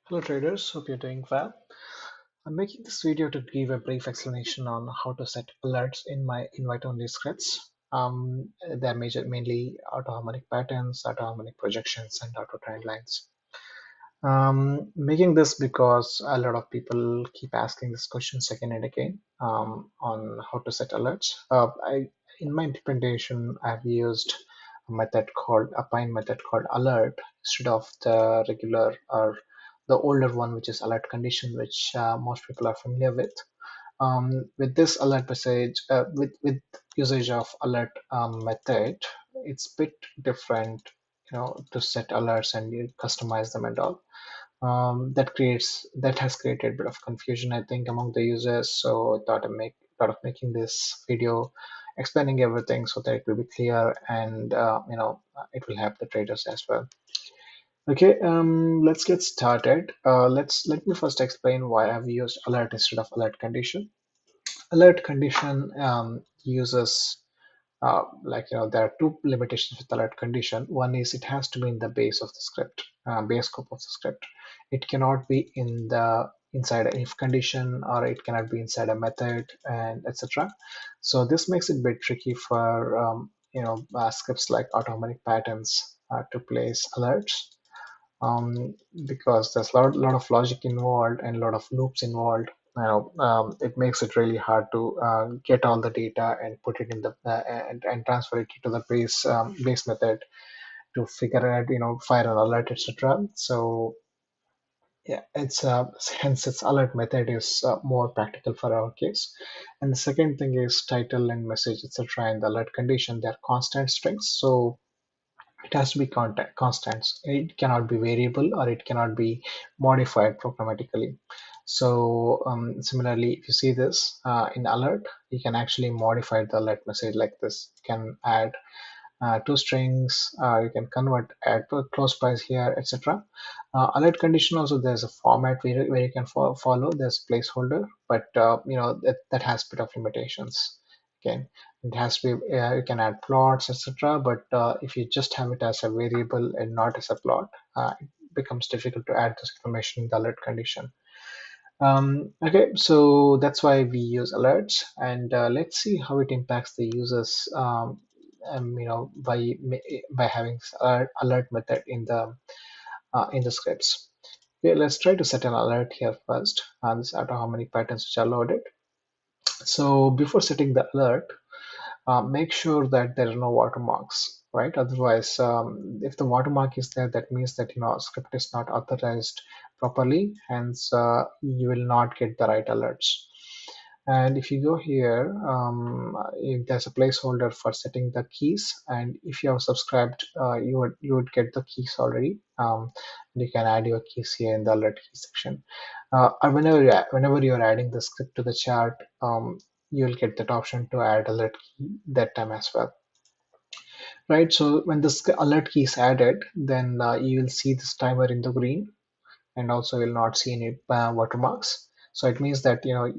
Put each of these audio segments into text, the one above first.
Hello traders, hope you're doing well. I'm making this video to give a brief explanation on how to set alerts in my invite-only scripts. They're mainly auto-harmonic patterns, auto-harmonic projections, and auto-trend lines. Making this because a lot of people keep asking this questions again and again on how to set alerts. In my implementation, I've used a Pine method called alert instead of the regular or the older one, which is alert condition, which most people are familiar with. With this alert message, with usage of alert method, it's a bit different, to set alerts and you customize them and all. That has created a bit of confusion, I think, among the users. So I thought of making this video explaining everything so that it will be clear and it will help the traders as well. Okay, let's get started. Let me first explain why I've used alert instead of alert condition. Alert condition uses there are two limitations with alert condition. One is it has to be in the base of the script, base scope of the script. It cannot be in the inside a if condition, or it cannot be inside a method, and etc. So this makes it a bit tricky for scripts like automatic patterns to place alerts, because there's lot of logic involved and a lot of loops involved. It makes it really hard to get all the data and put it in the and transfer it to the base method to figure out, fire an alert, etc. So yeah, it's hence its alert method is more practical for our case. And the second thing is title and message, etc. In the alert condition, they're constant strings, so it has to be constants. It cannot be variable or it cannot be modified programmatically. So similarly, if you see this in alert, you can actually modify the alert message like this. You can add two strings, you can add a close price here, etc. Alert condition also, there's a format where you can follow. There's placeholder, but that has a bit of limitations. Again, it has to be, you can add plots, etc. But if you just have it as a variable and not as a plot, it becomes difficult to add this information in the alert condition. Okay, so that's why we use alerts, and let's see how it impacts the users. By having alert method in the scripts. Okay, let's try to set an alert here first. This auto harmonic patterns which are loaded. So before setting the alert, make sure that there are no watermarks, right? Otherwise, if the watermark is there, that means that script is not authorized properly, hence you will not get the right alerts. And if you go here, if there's a placeholder for setting the keys, and if you have subscribed, you would get the keys already. You can add your keys here in the alert key section. Or whenever you're adding the script to the chart, you'll get that option to add alert key that time as well, right? So when this alert key is added, then you will see this timer in the green, and also will not see any watermarks. So it means that your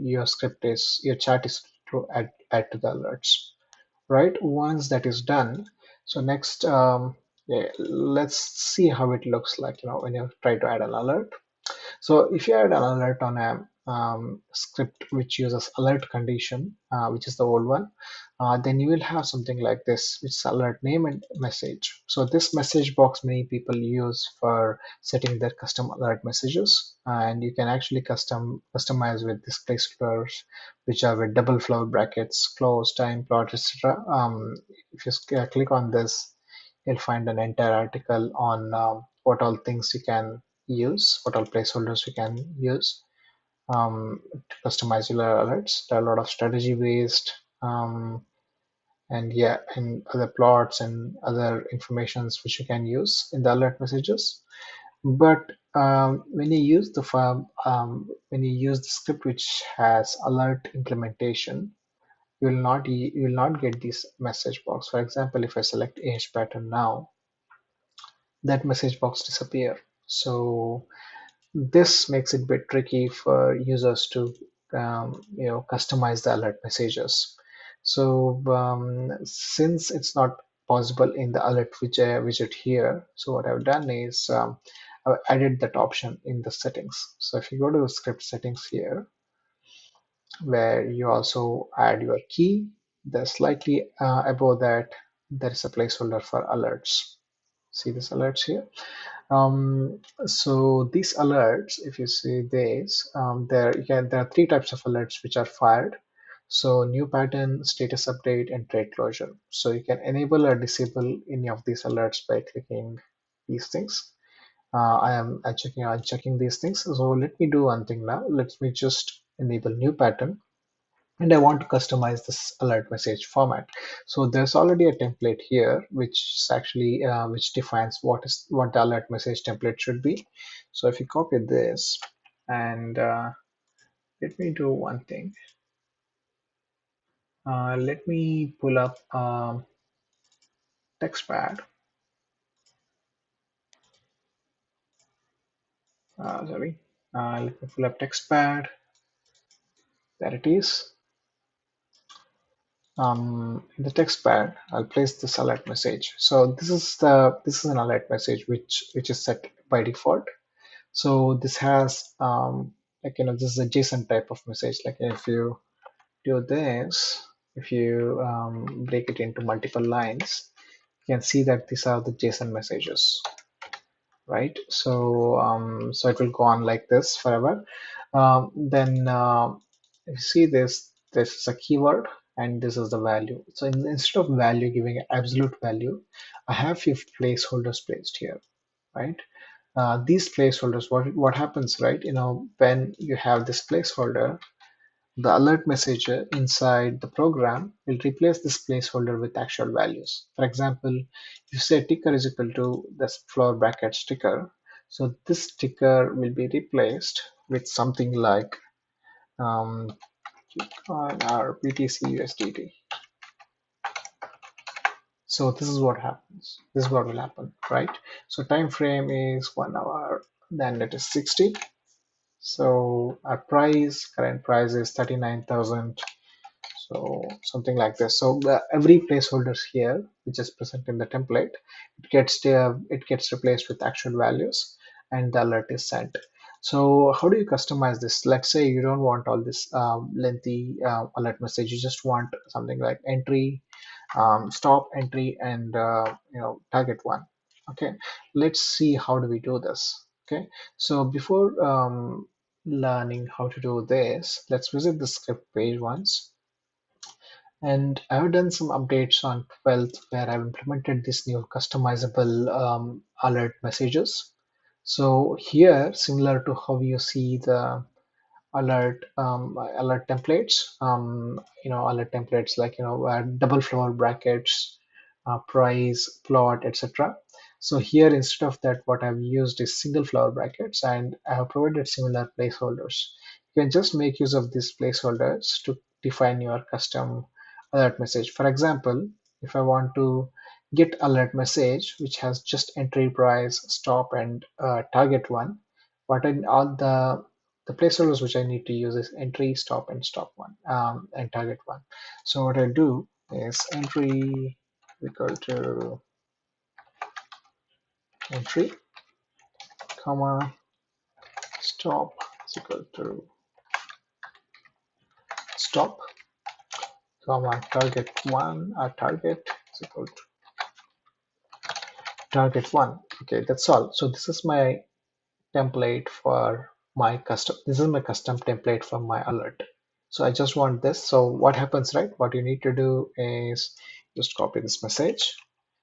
chart is to add to the alerts, right? Once that is done, so next, yeah, let's see how it looks like, when you try to add an alert. So if you add an alert on a script which uses alert condition, which is the old one, then you will have something like this, which is alert name and message. So this message box many people use for setting their custom alert messages, and you can actually customize with these placeholders, which are with double flower brackets, close, time, plot, etc. If you click on this, you'll find an entire article on what all things you can use, what all placeholders you can use to customize your alerts. There are a lot of strategy based, and yeah, and other plots and other informations which you can use in the alert messages. But when you use when you use the script which has alert implementation, you will not get this message box. For example, if I select AH pattern now, that message box disappear. So this makes it a bit tricky for users to customize the alert messages. So since it's not possible in the alert widget here, so what I've done is I've added that option in the settings. So if you go to script settings here, where you also add your key, there's slightly above that, there is a placeholder for alerts. See this alerts here. So these alerts, if you see this, there are three types of alerts which are fired. So new pattern, status update, and trade closure. So you can enable or disable any of these alerts by clicking these things. I am checking these things. So let me do one thing now. Let me just enable new pattern, and I want to customize this alert message format. So there's already a template here, which is actually which defines what the alert message template should be. So if you copy this and let me do one thing. Let me pull up text pad. Sorry. Let me pull up text pad. There it is. In the text pad, I'll place this alert message. So this is an alert message which is set by default. So this has this is a JSON type of message. Like if you do this, if you break it into multiple lines, you can see that these are the JSON messages, right? So it will go on like this forever. Then if you see this is a keyword and this is the value. So instead of value giving an absolute value, I have few placeholders placed here, right? These placeholders, what happens, right? When you have this placeholder, the alert message inside the program will replace this placeholder with actual values. For example, you say ticker is equal to this floor bracket sticker. So this sticker will be replaced with something like on our BTC USDT. So this is what happens. This is what will happen, right? So time frame is 1 hour, then it is 60. So our current price is 39,000. So something like this. So every placeholders here, which is present in the template, it gets replaced with actual values, and the alert is sent. So how do you customize this? Let's say you don't want all this lengthy alert message. You just want something like entry, stop, entry, and target one. Okay, let's see how do we do this. Okay, so before learning how to do this, let's visit the script page once. And I've done some updates on 12th where I've implemented this new customizable alert messages. So here, similar to how you see the alert templates, alert templates like double floor brackets, price, plot, etc. So here, instead of that, what I've used is single floor brackets, and I have provided similar placeholders. You can just make use of these placeholders to define your custom alert message. For example, if I want to get alert message which has just entry price, stop, and target one, what I all the placeholders which I need to use is entry, stop, and stop one, and target one. So what I do is entry equal to entry, comma, stop is equal to stop, comma, target one, target is equal to target one. Okay, that's all. So this is my template for my custom. This is my custom template for my alert. So I just want this. So what happens, right? What you need to do is just copy this message.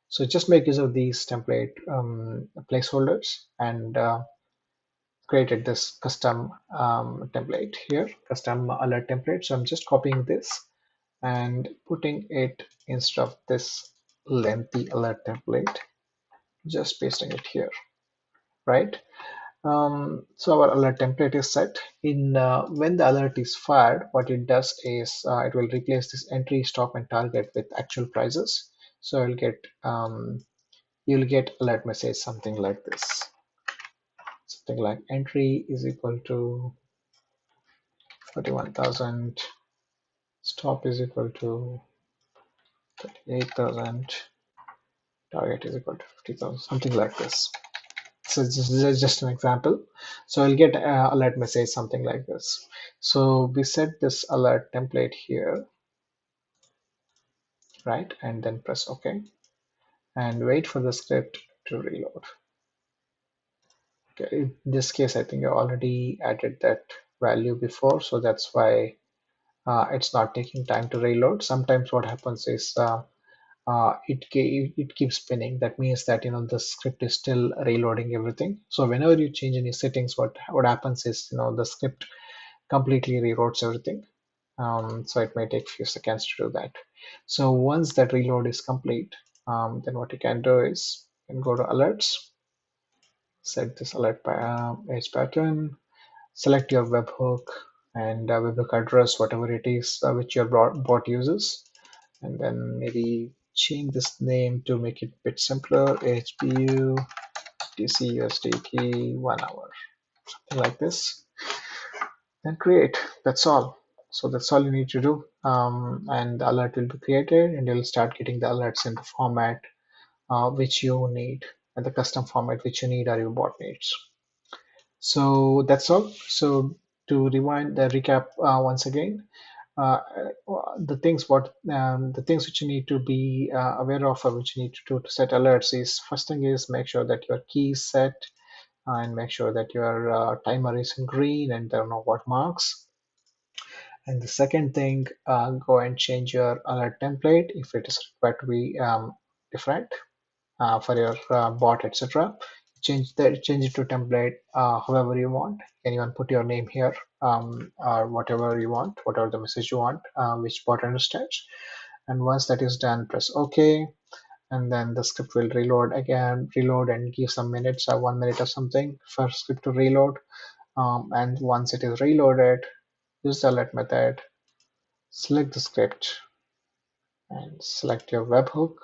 So just make use of these template placeholders and created this custom template here, custom alert template. So I'm just copying this and putting it instead of this lengthy alert template, just pasting it here, right? So our alert template is set. In when the alert is fired, what it does is it will replace this entry, stop, and target with actual prices. So you'll get alert message something like this, something like entry is equal to 41,000, stop is equal to 38,000, target is equal to 50,000, something like this. So this is just an example. So I'll get alert message something like this. So we set this alert template here, right? And then press OK and wait for the script to reload. Okay, in this case, I think I already added that value before, so that's why it's not taking time to reload. Sometimes what happens is it keeps spinning. That means that the script is still reloading everything. So whenever you change any settings, what happens is the script completely reloads everything. So it may take a few seconds to do that. So once that reload is complete, then what you can do is you can go to alerts, set this alert edge pattern, select your webhook and webhook address, whatever it is which your bot uses, and then maybe change this name to make it a bit simpler. HPU TCUSDT 1 hour, something like this, then create. That's all. So that's all you need to do, and the alert will be created, and you'll start getting the alerts in the format which you need, and the custom format which you need or your bot needs. So that's all. So to rewind the recap once again, the things which you need to be aware of, or which you need to do to set alerts is, first thing is make sure that your key is set, and make sure that your timer is in green and there are no what marks. And the second thing, go and change your alert template if it is required to be different for your bot, etc. Change it to template however you want. You can even put your name here, or whatever you want, whatever the message you want, which bot understands. And once that is done, press OK, and then the script will reload and give some minutes, 1 minute or something for script to reload. And once it is reloaded, use the alert method, select the script, and select your webhook.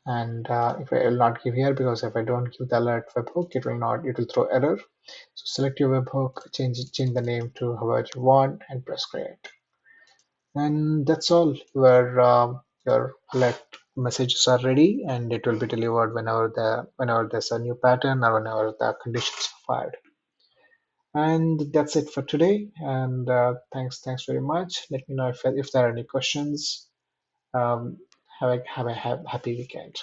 And if I will not give here, because if I don't give the alert webhook, it will throw error. So select your webhook, change the name to however you want, and press create. And that's all. Your alert messages are ready, and it will be delivered whenever there's a new pattern or whenever the conditions are fired. And that's it for today. And thanks very much. Let me know if there are any questions. Um, have a happy weekend.